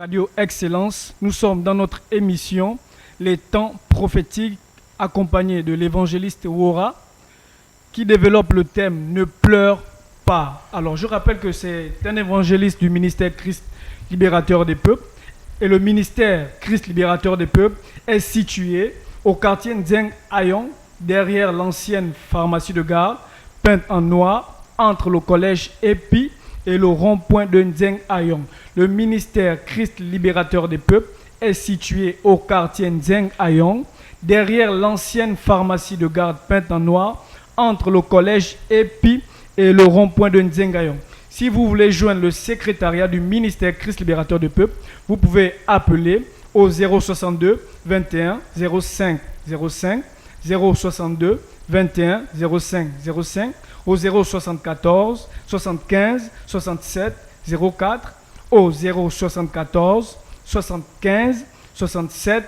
Radio Excellence, nous sommes dans notre émission Les temps prophétiques accompagné de l'évangéliste Wora qui développe le thème Ne pleure pas. Alors je rappelle que c'est un évangéliste du ministère Christ libérateur des peuples et le ministère Christ libérateur des peuples est situé au quartier Nzeng Ayong derrière l'ancienne pharmacie de gare peinte en noir entre le collège Epi et le rond-point de Nzeng Ayong. Le ministère Christ libérateur des peuples est situé au quartier Nzeng Ayong, derrière l'ancienne pharmacie de garde peinte en noir, entre le collège Epi et le rond-point de Nzeng Ayong. Si vous voulez joindre le secrétariat du ministère Christ libérateur des peuples, vous pouvez appeler au 062 21 05 05 062 21 05 05 au 074 75 67 04 au 074 75 67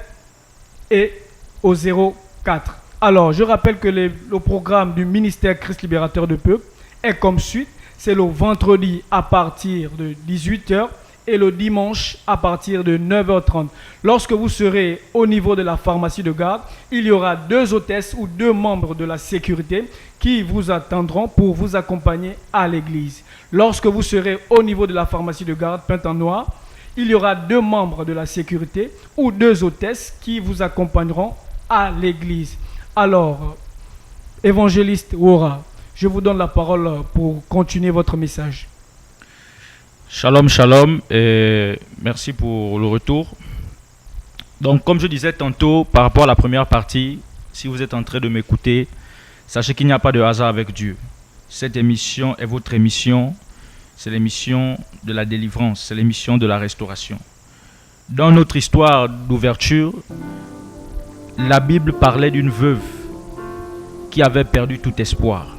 et au 04. Alors, je rappelle que le programme du ministère Christ libérateur de peuple est comme suit. C'est le vendredi à partir de 18h et le dimanche à partir de 9h30. Lorsque vous serez au niveau de la pharmacie de garde, il y aura 2 hôtesses ou 2 membres de la sécurité qui vous attendront pour vous accompagner à l'église. Lorsque vous serez au niveau de la pharmacie de garde peinte en noir, il y aura 2 membres de la sécurité ou 2 hôtesses qui vous accompagneront à l'église. Alors, évangéliste Wora, je vous donne la parole pour continuer votre message. Shalom, shalom, et merci pour le retour. Donc, comme je disais tantôt, par rapport à la première partie, si vous êtes en train de m'écouter, sachez qu'il n'y a pas de hasard avec Dieu. Cette émission est votre émission, c'est l'émission de la délivrance, c'est l'émission de la restauration. Dans notre histoire d'ouverture, la Bible parlait d'une veuve qui avait perdu tout espoir.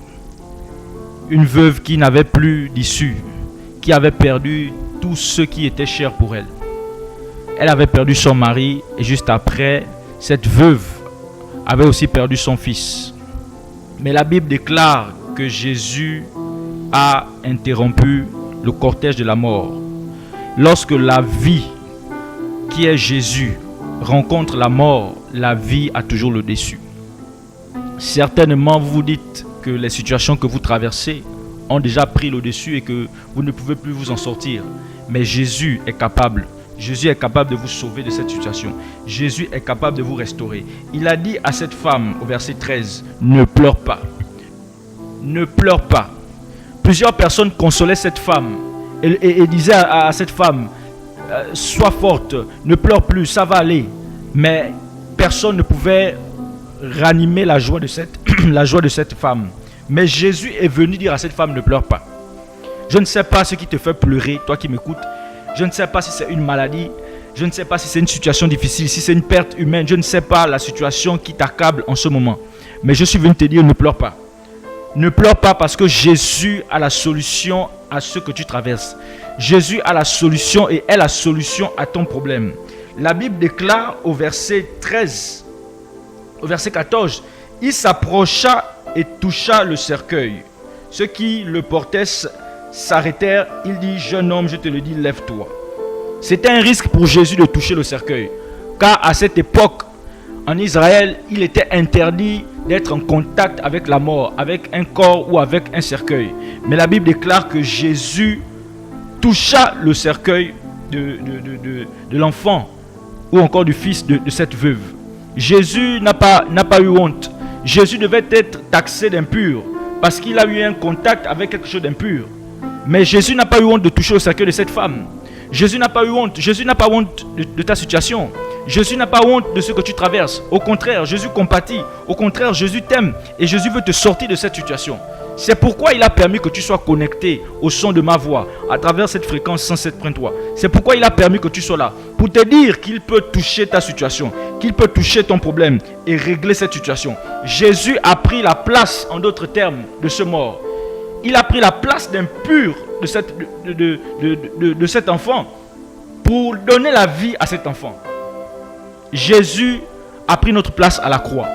Une veuve qui n'avait plus d'issue, qui avait perdu tout ce qui était cher pour elle. Elle avait perdu son mari et juste après, cette veuve avait aussi perdu son fils. Mais la Bible déclare que Jésus a interrompu le cortège de la mort. Lorsque la vie, qui est Jésus, rencontre la mort, la vie a toujours le dessus. Certainement, vous vous dites que les situations que vous traversez ont déjà pris le dessus et que vous ne pouvez plus vous en sortir. Mais Jésus est capable. Jésus est capable de vous sauver de cette situation. Jésus est capable de vous restaurer. Il a dit à cette femme au verset 13, ne pleure pas. Ne pleure pas. Plusieurs personnes consolaient cette femme et disaient à cette femme, sois forte, ne pleure plus, ça va aller. Mais personne ne pouvait ranimer la joie de cette femme. Mais Jésus est venu dire à cette femme, ne pleure pas. Je ne sais pas ce qui te fait pleurer, toi qui m'écoutes. Je ne sais pas si c'est une maladie. Je ne sais pas si c'est une situation difficile, si c'est une perte humaine. Je ne sais pas la situation qui t'accable en ce moment. Mais je suis venu te dire, ne pleure pas. Ne pleure pas parce que Jésus a la solution à ce que tu traverses. Jésus a la solution et est la solution à ton problème. La Bible déclare au verset 13, au verset 14, il s'approcha et toucha le cercueil. Ceux qui le portaient s'arrêtèrent. Il dit, jeune homme, je te le dis, lève-toi. C'était un risque pour Jésus de toucher le cercueil. Car à cette époque, en Israël, il était interdit d'être en contact avec la mort, avec un corps ou avec un cercueil. Mais la Bible déclare que Jésus toucha le cercueil de l'enfant ou encore du fils de cette veuve. Jésus n'a pas eu honte. Jésus devait être taxé d'impur parce qu'il a eu un contact avec quelque chose d'impur. Mais Jésus n'a pas eu honte de toucher le cercueil de cette femme. Jésus n'a pas eu honte. Jésus n'a pas honte de ta situation. Jésus n'a pas honte de ce que tu traverses. Au contraire, Jésus compatit. Au contraire, Jésus t'aime et Jésus veut te sortir de cette situation. C'est pourquoi il a permis que tu sois connecté au son de ma voix à travers cette fréquence 107.3. C'est pourquoi il a permis que tu sois là. Pour te dire qu'il peut toucher ta situation, qu'il peut toucher ton problème et régler cette situation. Jésus a pris la place, en d'autres termes, de ce mort. Il a pris la place d'impur de cet enfant pour donner la vie à cet enfant. Jésus a pris notre place à la croix.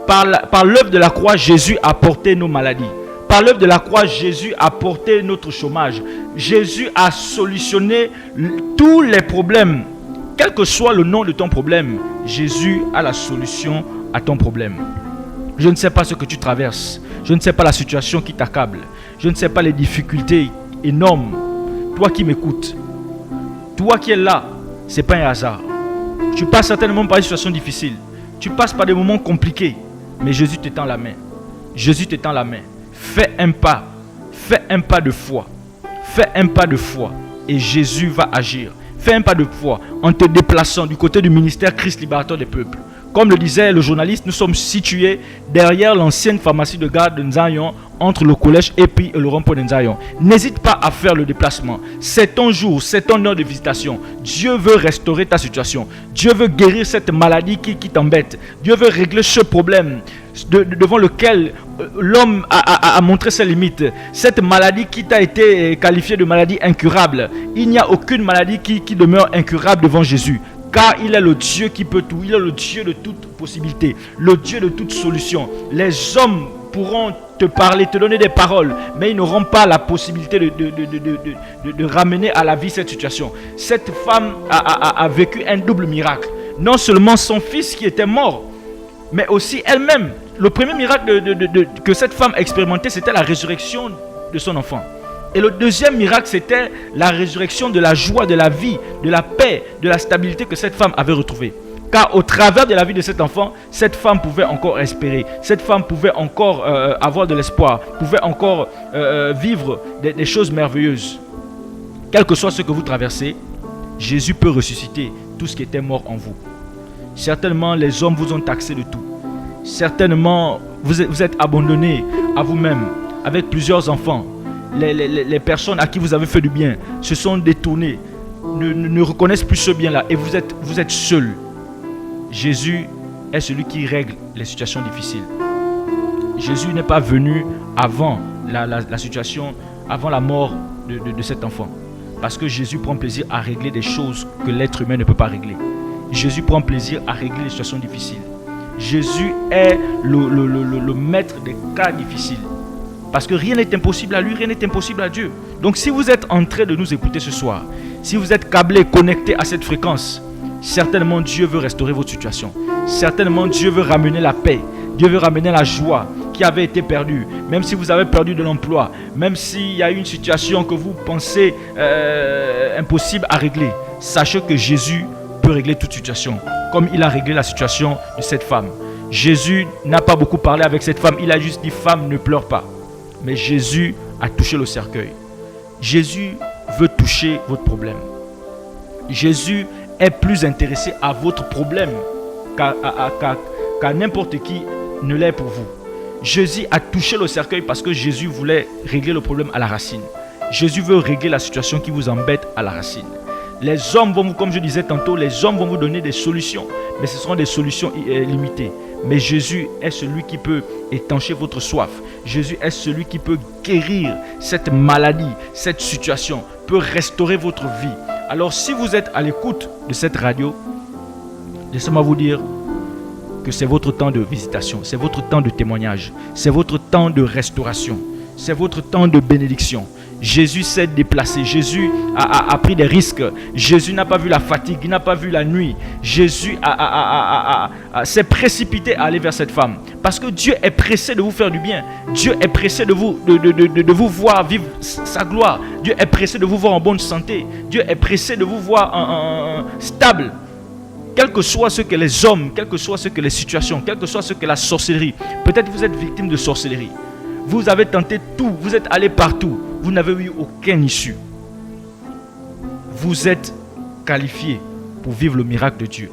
Par l'œuvre de la croix, Jésus a porté nos maladies. Par l'œuvre de la croix, Jésus a porté notre chômage. Jésus a solutionné tous les problèmes. Quel que soit le nom de ton problème, Jésus a la solution à ton problème. Je ne sais pas ce que tu traverses. Je ne sais pas la situation qui t'accable. Je ne sais pas les difficultés énormes. Toi qui m'écoutes, toi qui es là, ce n'est pas un hasard. Tu passes certainement par une situation difficile. Tu passes par des moments compliqués. Mais Jésus te tend la main. Jésus te tend la main. Fais un pas. Fais un pas de foi. Fais un pas de foi. Et Jésus va agir. Fais un pas de foi en te déplaçant du côté du ministère Christ libérateur des peuples. Comme le disait le journaliste, nous sommes situés derrière l'ancienne pharmacie de garde de Nzayon, entre le collège et puis le rond-point de Nzayon. N'hésite pas à faire le déplacement. C'est ton jour, c'est ton heure de visitation. Dieu veut restaurer ta situation. Dieu veut guérir cette maladie qui t'embête. Dieu veut régler ce problème devant lequel l'homme a montré ses limites. Cette maladie qui t'a été qualifiée de maladie incurable. Il n'y a aucune maladie qui demeure incurable devant Jésus. Car il est le Dieu qui peut tout. Il est le Dieu de toute possibilité. Le Dieu de toute solution. Les hommes pourront te parler, te donner des paroles, mais ils n'auront pas la possibilité de ramener à la vie cette situation. Cette femme a vécu un double miracle. Non seulement son fils qui était mort, mais aussi elle-même. Le premier miracle que cette femme a expérimenté, c'était la résurrection de son enfant. Et le deuxième miracle, c'était la résurrection de la joie, de la vie, de la paix, de la stabilité que cette femme avait retrouvée. Car au travers de la vie de cet enfant, cette femme pouvait encore espérer. Cette femme pouvait encore avoir de l'espoir, pouvait encore vivre des choses merveilleuses. Quel que soit ce que vous traversez, Jésus peut ressusciter tout ce qui était mort en vous. Certainement, les hommes vous ont taxé de tout. Certainement, vous êtes abandonné à vous-même avec plusieurs enfants. Les personnes à qui vous avez fait du bien se sont détournées, ne reconnaissent plus ce bien-là et vous êtes seul. Jésus est celui qui règle les situations difficiles. Jésus n'est pas venu avant la situation, avant la mort de cet enfant. Parce que Jésus prend plaisir à régler des choses que l'être humain ne peut pas régler. Jésus prend plaisir à régler les situations difficiles. Jésus est le maître des cas difficiles. Parce que rien n'est impossible à lui, rien n'est impossible à Dieu. Donc si vous êtes en train de nous écouter ce soir, si vous êtes câblé, connecté à cette fréquence, certainement Dieu veut restaurer votre situation. Certainement Dieu veut ramener la paix. Dieu veut ramener la joie qui avait été perdue. Même si vous avez perdu de l'emploi, même s'il y a une situation que vous pensez impossible à régler, sachez que Jésus peut régler toute situation, comme il a réglé la situation de cette femme. Jésus n'a pas beaucoup parlé avec cette femme, il a juste dit « Femme, ne pleure pas ». Mais Jésus a touché le cercueil. Jésus veut toucher votre problème. Jésus est plus intéressé à votre problème qu'à n'importe qui ne l'est pour vous. Jésus a touché le cercueil parce que Jésus voulait régler le problème à la racine. Jésus veut régler la situation qui vous embête à la racine. Les hommes vont vous, comme je disais tantôt, les hommes vont vous donner des solutions, mais ce seront des solutions limitées. Mais Jésus est celui qui peut étancher votre soif. Jésus est celui qui peut guérir cette maladie, cette situation, peut restaurer votre vie. Alors si vous êtes à l'écoute de cette radio, laissez-moi vous dire que c'est votre temps de visitation, c'est votre temps de témoignage, c'est votre temps de restauration, c'est votre temps de bénédiction. Jésus s'est déplacé, Jésus a pris des risques, Jésus n'a pas vu la fatigue, il n'a pas vu la nuit. Jésus s'est précipité à aller vers cette femme. Parce que Dieu est pressé de vous faire du bien. Dieu est pressé de vous voir vivre sa gloire. Dieu est pressé de vous voir en bonne santé. Dieu est pressé de vous voir stable. Quel que soit ce que les hommes, quel que soit ce que les situations, quel que soit ce que la sorcellerie. Peut-être vous êtes victime de sorcellerie. Vous avez tenté tout, vous êtes allé partout. Vous n'avez eu aucune issue. Vous êtes qualifié pour vivre le miracle de Dieu.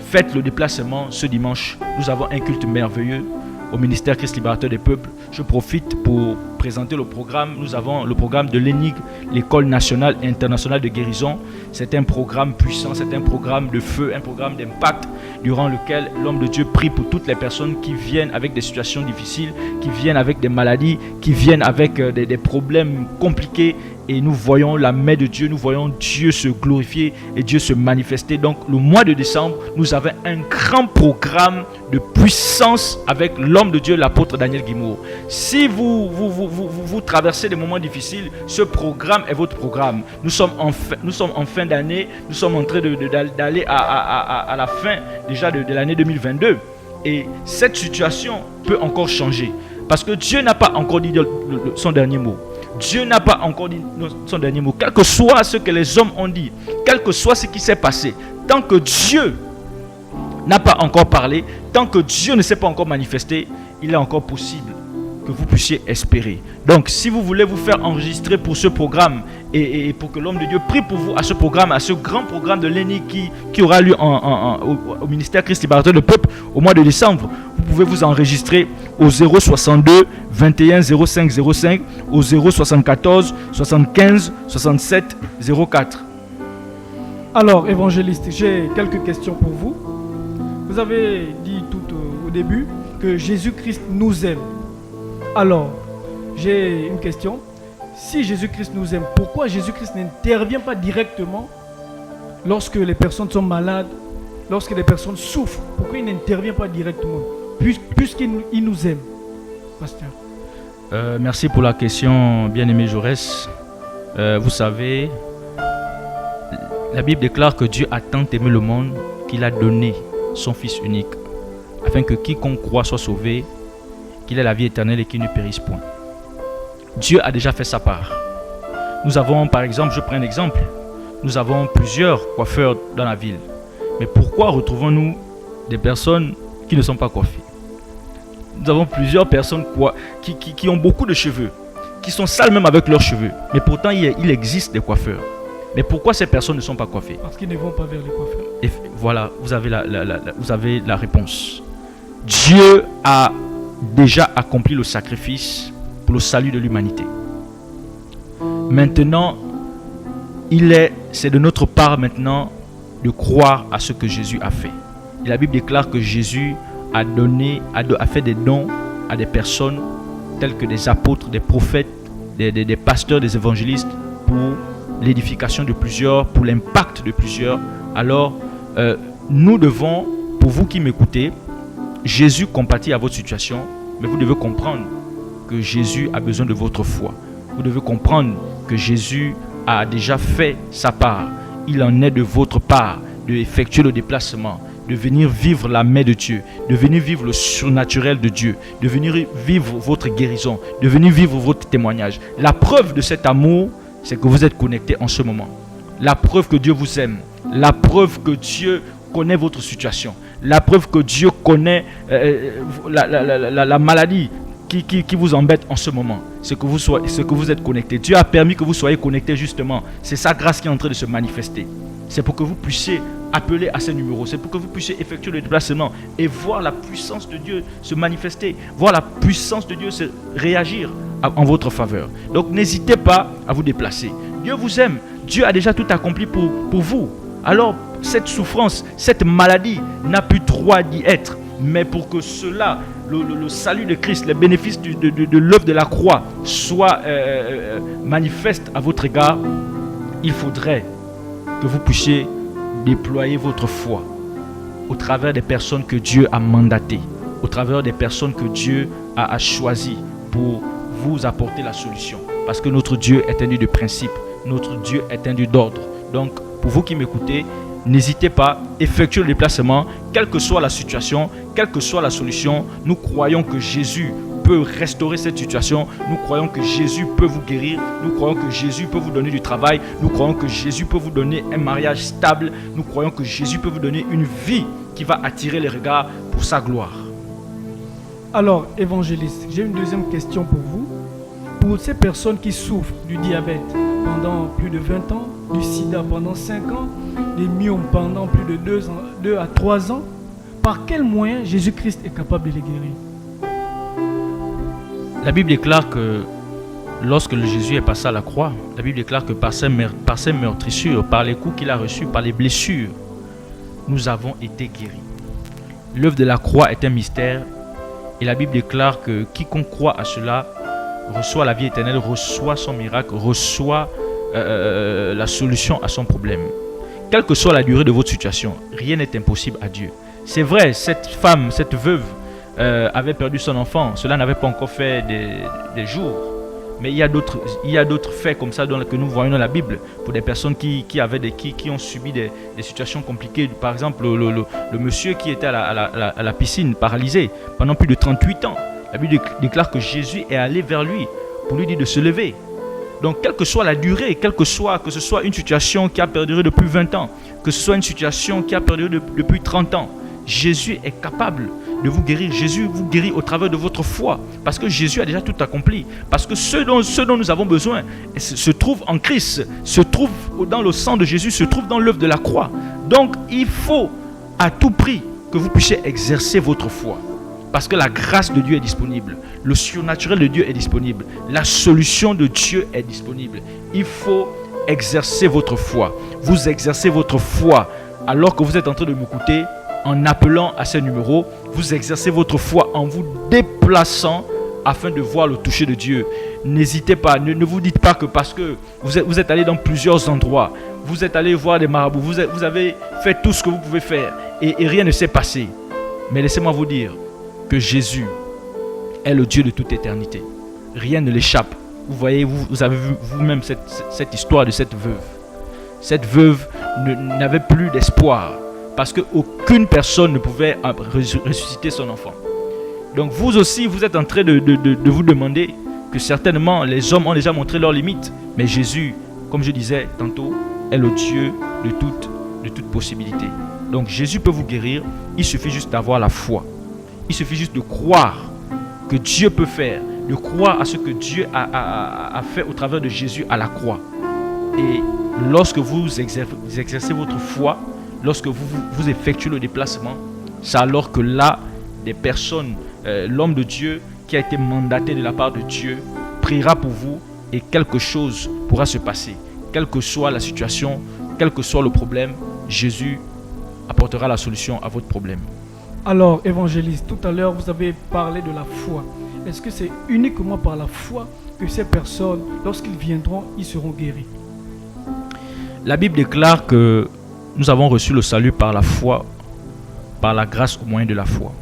Faites le déplacement ce dimanche. Nous avons un culte merveilleux au ministère Christ libérateur des peuples. Je profite pour présenter le programme. Nous avons le programme de l'ENIG, l'école nationale et internationale de guérison. C'est un programme puissant, c'est un programme de feu, un programme d'impact durant lequel l'homme de Dieu prie pour toutes les personnes qui viennent avec des situations difficiles, qui viennent avec des maladies, qui viennent avec des problèmes compliqués. et nous voyons la main de Dieu, nous voyons Dieu se glorifier et Dieu se manifester. Donc le mois de décembre, nous avons un grand programme de puissance avec l'homme de Dieu, l'apôtre Daniel Guimour. Si vous traversez des moments difficiles, ce programme est votre programme. Nous sommes en fin d'année, nous sommes en train d'aller à la fin déjà de l'année 2022. Et cette situation peut encore changer. Parce que Dieu n'a pas encore dit son dernier mot. Dieu n'a pas encore dit son dernier mot. Quel que soit ce que les hommes ont dit, quel que soit ce qui s'est passé, tant que Dieu n'a pas encore parlé, tant que Dieu ne s'est pas encore manifesté, il est encore possible que vous puissiez espérer. Donc, si vous voulez vous faire enregistrer pour ce programme et pour que l'homme de Dieu prie pour vous à ce programme, à ce grand programme de l'ENI qui aura lieu au ministère Christ Libérateur du Peuple au mois de décembre, vous pouvez vous enregistrer au 062 21 05 05, au 074 75 67 04. Alors, évangéliste, j'ai quelques questions pour vous. Vous avez dit tout au début que Jésus-Christ nous aime. Alors, j'ai une question. Si Jésus-Christ nous aime, pourquoi Jésus-Christ n'intervient pas directement lorsque les personnes sont malades, lorsque les personnes souffrent? Pourquoi il n'intervient pas directement puisqu'il nous aime, pasteur? Merci pour la question, bien-aimé Jaurès. Vous savez, la Bible déclare que Dieu a tant aimé le monde qu'il a donné son Fils unique, afin que quiconque croit soit sauvé, qu'il ait la vie éternelle et qu'il ne périsse point. Dieu a déjà fait sa part. Nous avons, par exemple, je prends un exemple, nous avons plusieurs coiffeurs dans la ville. Mais pourquoi retrouvons-nous des personnes qui ne sont pas coiffées? Nous avons plusieurs personnes qui ont beaucoup de cheveux, qui sont sales même avec leurs cheveux. Mais pourtant, il existe des coiffeurs. Mais pourquoi ces personnes ne sont pas coiffées? Parce qu'ils ne vont pas vers les coiffeurs. Et voilà, vous avez la réponse. Dieu a déjà accompli le sacrifice pour le salut de l'humanité. Maintenant, c'est de notre part maintenant de croire à ce que Jésus a fait. Et la Bible déclare que Jésus a fait des dons à des personnes telles que des apôtres, des prophètes, des pasteurs, des évangélistes pour l'édification de plusieurs, pour l'impact de plusieurs. Alors, nous devons, pour vous qui m'écoutez, Jésus compatit à votre situation, mais vous devez comprendre que Jésus a besoin de votre foi. Vous devez comprendre que Jésus a déjà fait sa part. Il en est de votre part d'effectuer le déplacement, de venir vivre la main de Dieu, de venir vivre le surnaturel de Dieu, de venir vivre votre guérison, de venir vivre votre témoignage. La preuve de cet amour, c'est que vous êtes connectés en ce moment. La preuve que Dieu vous aime, la preuve que Dieu connaît votre situation, la preuve que Dieu connaît la maladie qui vous embête en ce moment, c'est que vous êtes connectés. Dieu a permis que vous soyez connectés justement. C'est sa grâce qui est en train de se manifester. C'est pour que vous puissiez appeler à ces numéros. C'est pour que vous puissiez effectuer le déplacement et voir la puissance de Dieu se manifester, voir la puissance de Dieu se réagir en votre faveur. Donc n'hésitez pas à vous déplacer. Dieu vous aime. Dieu a déjà tout accompli pour vous. Alors cette souffrance, cette maladie n'a plus droit d'y être. Mais pour que cela, le salut de Christ, les bénéfices de l'œuvre de la croix soient manifestes à votre égard, il faudrait que vous puissiez déployer votre foi au travers des personnes que Dieu a mandatées, au travers des personnes que Dieu a choisies pour vous apporter la solution. Parce que notre Dieu est un Dieu de principe, notre Dieu est un Dieu d'ordre. Donc, pour vous qui m'écoutez, n'hésitez pas, effectuez le déplacement, quelle que soit la situation, quelle que soit la solution. Nous croyons que Jésus peut restaurer cette situation. Nous croyons que Jésus peut vous guérir. Nous croyons que Jésus peut vous donner du travail. Nous croyons que Jésus peut vous donner un mariage stable. Nous croyons que Jésus peut vous donner une vie qui va attirer les regards pour sa gloire. Alors, évangéliste, j'ai une deuxième question pour vous. Pour ces personnes qui souffrent du diabète pendant plus de 20 ans, du sida pendant 5 ans, des myomes pendant plus de 2 à 3 ans, par quel moyen Jésus-Christ est capable de les guérir? La Bible déclare que lorsque Jésus est passé à la croix, la Bible déclare que par ses meurtrissures, par les coups qu'il a reçus, par les blessures, nous avons été guéris. L'œuvre de la croix est un mystère et la Bible déclare que quiconque croit à cela reçoit la vie éternelle, reçoit son miracle, reçoit la solution à son problème. Quelle que soit la durée de votre situation, rien n'est impossible à Dieu. C'est vrai, cette femme, cette veuve avait perdu son enfant. Cela n'avait pas encore fait des jours. Mais il y a d'autres faits comme ça que nous voyons dans la Bible pour des personnes qui ont subi des situations compliquées. Par exemple, le monsieur qui était à la piscine, paralysé pendant plus de 38 ans. La Bible déclare que Jésus est allé vers lui pour lui dire de se lever. Donc, quelle que soit la durée, que ce soit une situation qui a perduré depuis 20 ans, que ce soit une situation qui a perduré depuis 30 ans, Jésus est capable de vous guérir. Jésus vous guérit au travers de votre foi, parce que Jésus a déjà tout accompli. Parce que ce dont nous avons besoin se trouve en Christ, se trouve dans le sang de Jésus, se trouve dans l'œuvre de la croix. Donc, il faut à tout prix que vous puissiez exercer votre foi. Parce que la grâce de Dieu est disponible. Le surnaturel de Dieu est disponible. La solution de Dieu est disponible. Il faut exercer votre foi. Vous exercez votre foi alors que vous êtes en train de m'écouter en appelant à ces numéros. Vous exercez votre foi en vous déplaçant afin de voir le toucher de Dieu. N'hésitez pas. Ne vous dites pas que parce que vous êtes allé dans plusieurs endroits, vous êtes allé voir des marabouts, vous avez fait tout ce que vous pouvez faire et rien ne s'est passé. Mais laissez-moi vous dire que Jésus est le Dieu de toute éternité. Rien ne l'échappe. Vous voyez, vous avez vu vous-même cette histoire de cette veuve. Cette veuve n'avait plus d'espoir parce qu'aucune personne ne pouvait ressusciter son enfant. Donc vous aussi, vous êtes en train de vous demander que certainement les hommes ont déjà montré leurs limites. Mais Jésus, comme je disais tantôt, est le Dieu de toute possibilité. Donc Jésus peut vous guérir. Il suffit juste d'avoir la foi. Il suffit juste de croire que Dieu peut faire, de croire à ce que Dieu a fait au travers de Jésus à la croix. Et lorsque vous exercez votre foi, lorsque vous effectuez le déplacement, c'est alors que là, des personnes, l'homme de Dieu qui a été mandaté de la part de Dieu, priera pour vous et quelque chose pourra se passer. Quelle que soit la situation, quel que soit le problème, Jésus apportera la solution à votre problème. Alors, évangéliste, tout à l'heure, vous avez parlé de la foi. Est-ce que c'est uniquement par la foi que ces personnes, lorsqu'ils viendront, ils seront guéris? La Bible déclare que nous avons reçu le salut par la foi, par la grâce au moyen de la foi.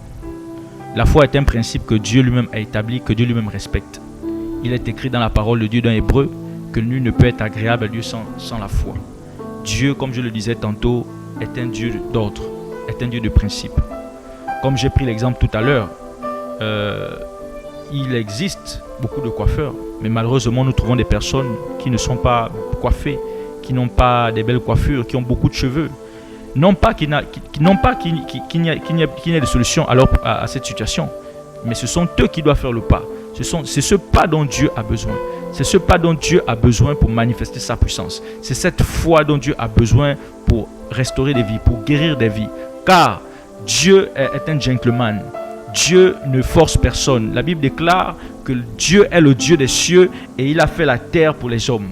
La foi est un principe que Dieu lui-même a établi, que Dieu lui-même respecte. Il est écrit dans la parole de Dieu dans Hébreu que nul ne peut être agréable à Dieu sans la foi. Dieu, comme je le disais tantôt, est un Dieu d'ordre, est un Dieu de principe. Comme j'ai pris l'exemple tout à l'heure, il existe beaucoup de coiffeurs, mais malheureusement nous trouvons des personnes qui ne sont pas coiffées, qui n'ont pas des belles coiffures, qui ont beaucoup de cheveux. Non pas qu'il n'y ait de solution à cette situation, mais ce sont eux qui doivent faire le pas. C'est ce pas dont Dieu a besoin. C'est ce pas dont Dieu a besoin pour manifester sa puissance. C'est cette foi dont Dieu a besoin pour restaurer des vies, pour guérir des vies. Car Dieu est un gentleman. Dieu ne force personne. La Bible déclare que Dieu est le Dieu des cieux et il a fait la terre pour les hommes.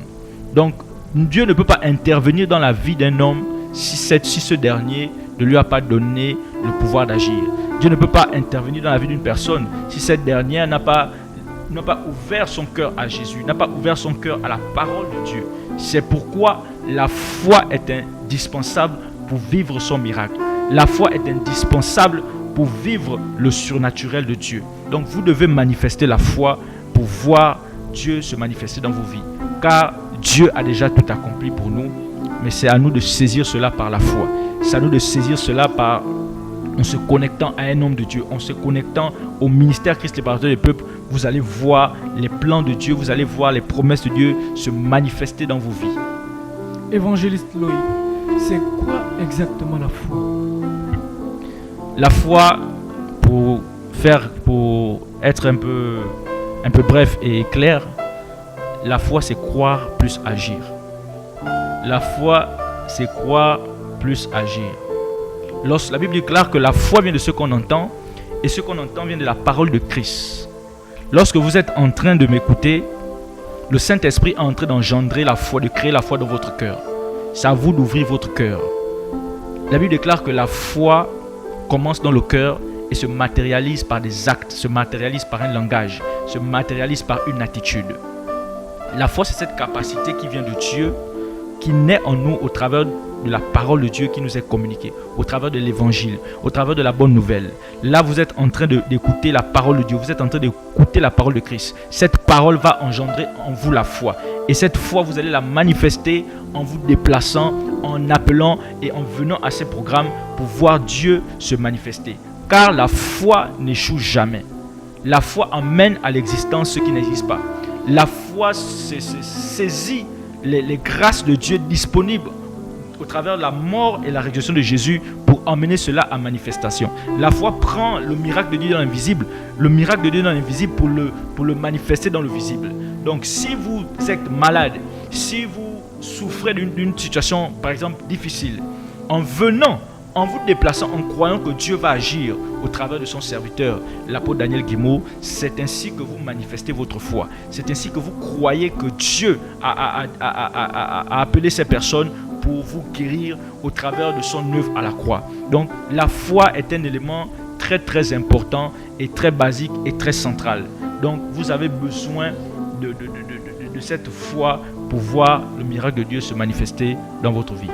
Donc, Dieu ne peut pas intervenir dans la vie d'un homme si ce dernier ne lui a pas donné le pouvoir d'agir. Dieu ne peut pas intervenir dans la vie d'une personne si cette dernière n'a pas ouvert son cœur à Jésus, n'a pas ouvert son cœur à la parole de Dieu. C'est pourquoi la foi est indispensable pour vivre son miracle. La foi est indispensable pour vivre le surnaturel de Dieu. Donc vous devez manifester la foi pour voir Dieu se manifester dans vos vies. Car Dieu a déjà tout accompli pour nous, mais c'est à nous de saisir cela par la foi. C'est à nous de saisir cela en se connectant à un homme de Dieu, en se connectant au ministère Christ libérateur des peuples. Vous allez voir les plans de Dieu, vous allez voir les promesses de Dieu se manifester dans vos vies. Évangéliste Loïc, c'est quoi exactement la foi? La foi, pour être un peu bref et clair, la foi c'est croire plus agir. La foi c'est croire plus agir. La Bible déclare que la foi vient de ce qu'on entend et ce qu'on entend vient de la parole de Christ. Lorsque vous êtes en train de m'écouter, le Saint-Esprit est en train d'engendrer la foi, de créer la foi dans votre cœur. C'est à vous d'ouvrir votre cœur. La Bible déclare que la foi commence dans le cœur et se matérialise par des actes, se matérialise par un langage, se matérialise par une attitude. La foi, c'est cette capacité qui vient de Dieu, qui naît en nous au travers de la parole de Dieu qui nous est communiquée, au travers de l'évangile, au travers de la bonne nouvelle. Là, vous êtes en train d'écouter la parole de Dieu, vous êtes en train d'écouter la parole de Christ. Cette parole va engendrer en vous la foi. Et cette foi, vous allez la manifester en vous déplaçant, en appelant et en venant à ces programmes pour voir Dieu se manifester. Car la foi n'échoue jamais. La foi amène à l'existence ce qui n'existe pas. La foi saisit les grâces de Dieu disponibles au travers de la mort et la résurrection de Jésus pour emmener cela à manifestation. La foi prend le miracle de Dieu dans l'invisible, le miracle de Dieu dans l'invisible pour le manifester dans le visible. Donc si vous êtes malade, si vous souffrez d'une situation par exemple difficile, en venant, en vous déplaçant, en croyant que Dieu va agir au travers de son serviteur, l'apôtre Daniel Guimot, c'est ainsi que vous manifestez votre foi. C'est ainsi que vous croyez que Dieu a appelé ces personnes pour vous guérir au travers de son œuvre à la croix. Donc la foi est un élément très très important et très basique et très central. Donc vous avez besoin de cette foi pour voir le miracle de Dieu se manifester dans votre vie.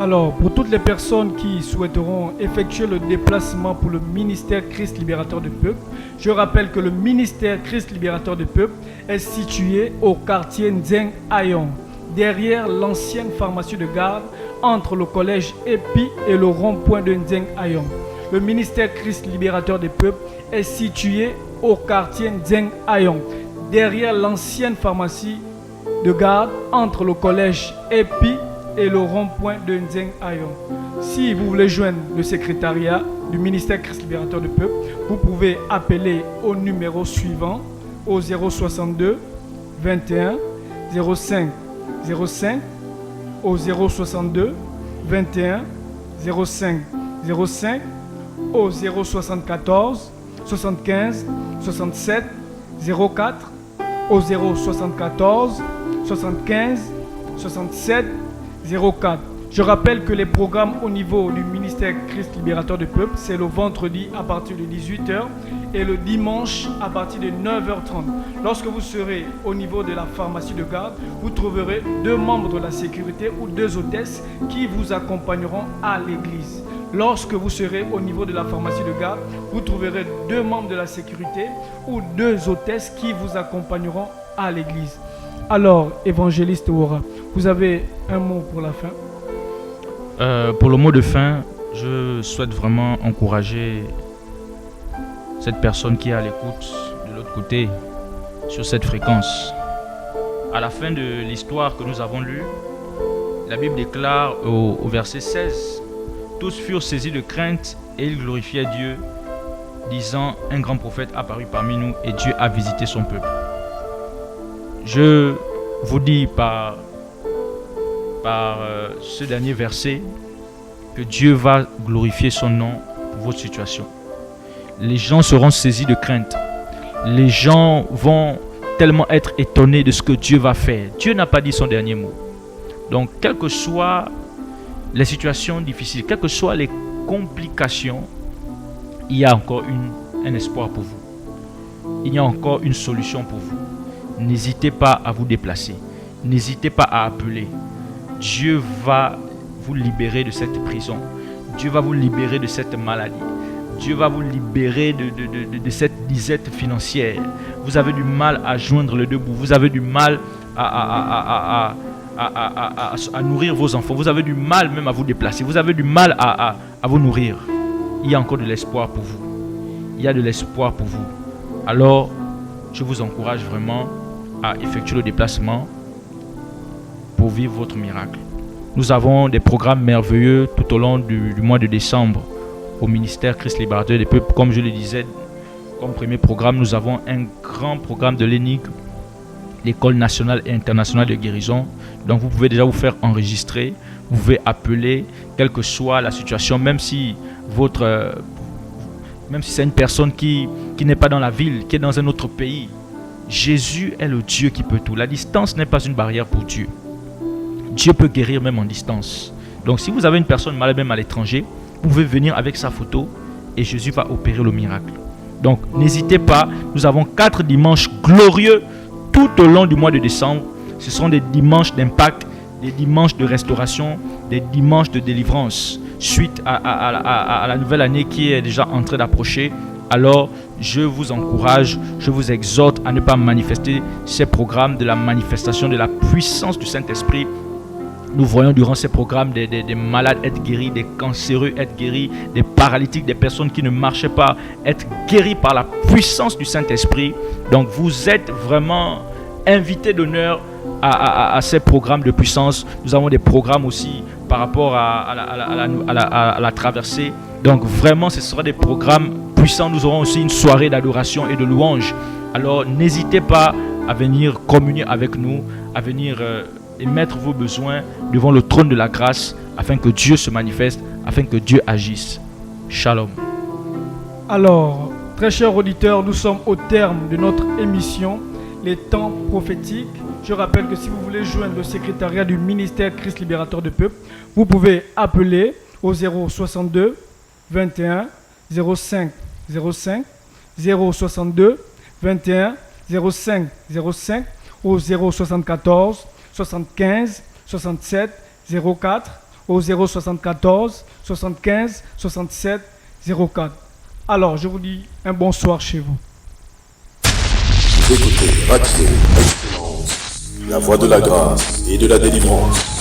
Alors, pour toutes les personnes qui souhaiteront effectuer le déplacement pour le ministère Christ Libérateur du Peuple, je rappelle que le ministère Christ Libérateur du Peuple est situé au quartier Nzeng Ayon, derrière l'ancienne pharmacie de garde, entre le collège Epi et le rond-point de Nzeng Ayon. Le ministère Christ Libérateur du Peuple est situé au quartier Nzeng Ayon, derrière l'ancienne pharmacie de garde, entre le collège Epi et le rond-point de Nzeng Ayon. Si vous voulez joindre le secrétariat du ministère Christ Libérateur du Peuple, vous pouvez appeler au numéro suivant au 062 21 05 05, au 062 21 05 05, au 074 75 67 04, au 074 75 67 04. Je rappelle que les programmes au niveau du ministère Christ Libérateur du Peuple, c'est le vendredi à partir de 18h et le dimanche à partir de 9h30. Lorsque vous serez au niveau de la pharmacie de garde, vous trouverez 2 membres de la sécurité ou 2 hôtesses qui vous accompagneront à l'église. Lorsque vous serez au niveau de la pharmacie de garde, vous trouverez 2 membres de la sécurité ou 2 hôtesses qui vous accompagneront à l'église. Alors, évangéliste Wora, vous avez un mot pour la fin? Pour le mot de fin, je souhaite vraiment encourager cette personne qui est à l'écoute de l'autre côté, sur cette fréquence. À la fin de l'histoire que nous avons lue, la Bible déclare au verset 16, « Tous furent saisis de crainte et ils glorifiaient Dieu, disant, un grand prophète apparut parmi nous et Dieu a visité son peuple. » Je vous dis par ce dernier verset que Dieu va glorifier son nom pour votre situation. Les gens seront saisis de crainte. Les gens vont tellement être étonnés de ce que Dieu va faire. Dieu n'a pas dit son dernier mot. Donc, quelles que soient les situations difficiles, quelles que soient les complications, il y a encore un espoir pour vous. Il y a encore une solution pour vous. N'hésitez pas à vous déplacer. N'hésitez pas à appeler. Dieu va vous libérer de cette prison. Dieu va vous libérer de cette maladie. Dieu va vous libérer de cette disette financière. Vous avez du mal à joindre le deux bouts. Vous avez du mal à nourrir vos enfants. Vous avez du mal même à vous déplacer. Vous avez du mal à vous nourrir. Il y a encore de l'espoir pour vous. Il y a de l'espoir pour vous. Alors, je vous encourage vraiment à effectuer le déplacement pour vivre votre miracle. Nous avons des programmes merveilleux tout au long du mois de décembre au ministère Christ Libérateur des Peuples. Comme je le disais, comme premier programme, nous avons un grand programme de l'ENIG, l'École nationale et internationale de guérison. Donc vous pouvez déjà vous faire enregistrer, vous pouvez appeler, quelle que soit la situation, même si c'est une personne qui n'est pas dans la ville, qui est dans un autre pays. Jésus est le Dieu qui peut tout. La distance n'est pas une barrière pour Dieu. Dieu peut guérir même en distance. Donc si vous avez une personne malade même à l'étranger, vous pouvez venir avec sa photo et Jésus va opérer le miracle. Donc n'hésitez pas, nous avons 4 dimanches glorieux tout au long du mois de décembre. Ce sont des dimanches d'impact, des dimanches de restauration, des dimanches de délivrance. Suite à la nouvelle année qui est déjà en train d'approcher, alors je vous encourage, je vous exhorte à ne pas manifester ces programmes de la manifestation de la puissance du Saint-Esprit. Nous voyons durant ces programmes des malades être guéris, des cancéreux être guéris, des paralytiques, des personnes qui ne marchaient pas être guéris par la puissance du Saint-Esprit. Donc vous êtes vraiment invités d'honneur à ces programmes de puissance. Nous avons des programmes aussi par rapport à la traversée. Donc vraiment ce sera des programmes puissants. Nous aurons aussi une soirée d'adoration et de louange. Alors n'hésitez pas à venir communier avec nous, à venir et mettre vos besoins devant le trône de la grâce afin que Dieu se manifeste, afin que Dieu agisse. Shalom. Alors, très chers auditeurs, nous sommes au terme de notre émission, les temps prophétiques. Je rappelle que si vous voulez joindre le secrétariat du ministère Christ Libérateur de Peuple, vous pouvez appeler au 062 21 05 05 062 21 05 05 au 074 75 67 04 au 074 75 67 04. Alors, je vous dis un bonsoir chez vous. Vous écoutez Radio Excellence, la voix de la grâce et de la délivrance.